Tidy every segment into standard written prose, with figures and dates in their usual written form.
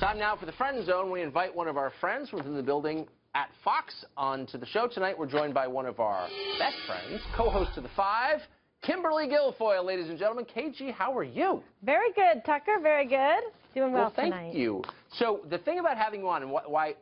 Time now for the Friend Zone. We invite one of our friends within the building at Fox onto the show. Tonight we're joined by one of our best friends, co-host of The Five, Kimberly Guilfoyle, ladies and gentlemen. KG, how are you? Very good, Tucker. Very good. Doing well tonight. Thank you. So the thing about having you on and why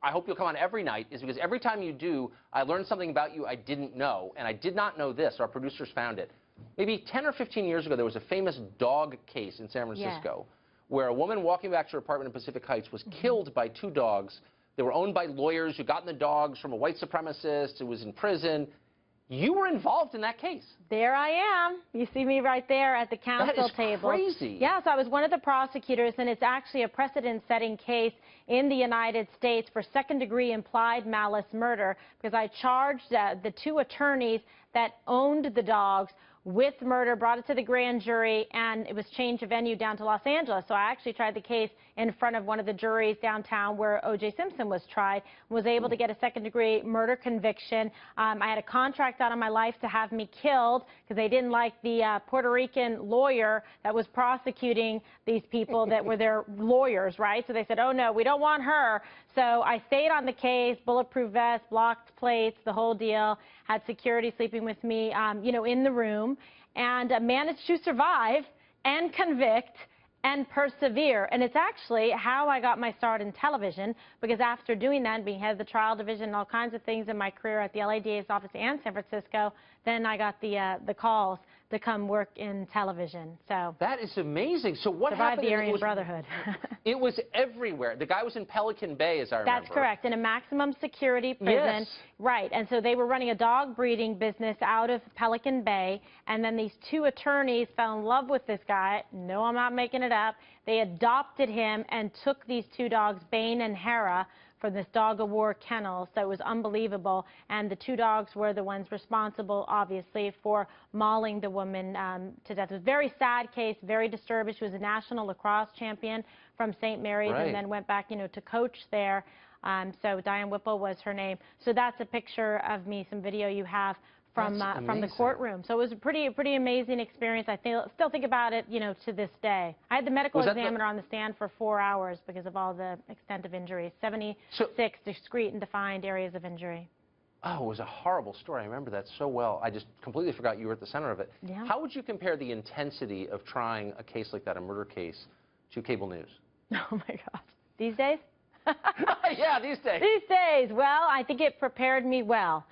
I hope you'll come on every night is because every time you do, I learn something about you I didn't know, and I did not know this. Our producers found it. Maybe 10 or 15 years ago, there was a famous dog case in San Francisco where a woman walking back to her apartment in Pacific Heights was killed by two dogs. They were owned by lawyers who gotten the dogs from a white supremacist who was in prison. You were involved in that case. There I am. You see me right there at the counsel table. That is crazy. Yes, I was one of the prosecutors, and it's actually a precedent-setting case in the United States for second-degree implied malice murder because I charged the two attorneys that owned the dogs with murder, brought it to the grand jury, and it was changed of venue down to Los Angeles. So I actually tried the case in front of one of the juries downtown where O.J. Simpson was tried, was able to get a second-degree murder conviction. I had a contract out of my life to have me killed because they didn't like the Puerto Rican lawyer that was prosecuting these people that were their lawyers, right? So they said, oh, no, we don't want her. So I stayed on the case, bulletproof vest, blocked plates, the whole deal, had security sleeping with me, in the room, and managed to survive and convict and persevere. And it's actually how I got my start in television, because after doing that, being head of the trial division and all kinds of things in my career at the LADA's office and San Francisco, then I got the calls to come work in television. So that is amazing. So what happened? The Aryan Brotherhood. It was everywhere. The guy was in Pelican Bay, as I remember. That's correct, in a maximum security prison. Yes. Right, and so they were running a dog breeding business out of Pelican Bay, and then these two attorneys fell in love with this guy. No, I'm not making it up. They adopted him and took these two dogs, Bane and Hera, from this dog-of-war kennel, so it was unbelievable. And the two dogs were the ones responsible, obviously, for mauling the woman to death. It was a very sad case, very disturbing. She was a national lacrosse champion from St. Mary's and then went back, to coach there. So Diane Whipple was her name. So that's a picture of me, some video you have from the courtroom. So it was a pretty amazing experience. I still think about it, to this day. I had the medical examiner on the stand for 4 hours because of all the extent of injuries, 76 discrete and defined areas of injury. Oh, it was a horrible story. I remember that so well. I just completely forgot you were at the center of it. Yeah. How would you compare the intensity of trying a case like that, a murder case, to cable news? Oh, my gosh. These days? Yeah, these days. These days. Well, I think it prepared me well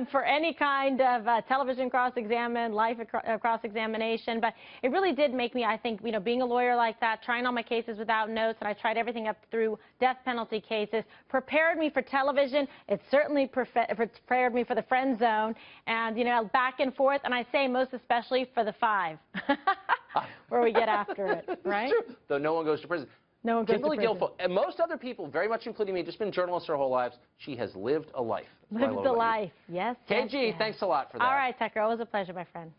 for any kind of television cross-examination, life cross-examination. But it really did make me, I think, being a lawyer like that, trying all my cases without notes, and I tried everything up through death penalty cases, prepared me for television. It certainly prepared me for the Friend Zone, and, back and forth, and I say most especially for the Five, where we get after it, right? It's true. Though no one goes to prison. No one goes Kimberly to prison. Guilfoyle, and most other people, very much including me, just been journalists our whole lives. She has lived a life. Lived a life, yes. KG, yes. thanks a lot for that. All right, Tucker, always a pleasure, my friend.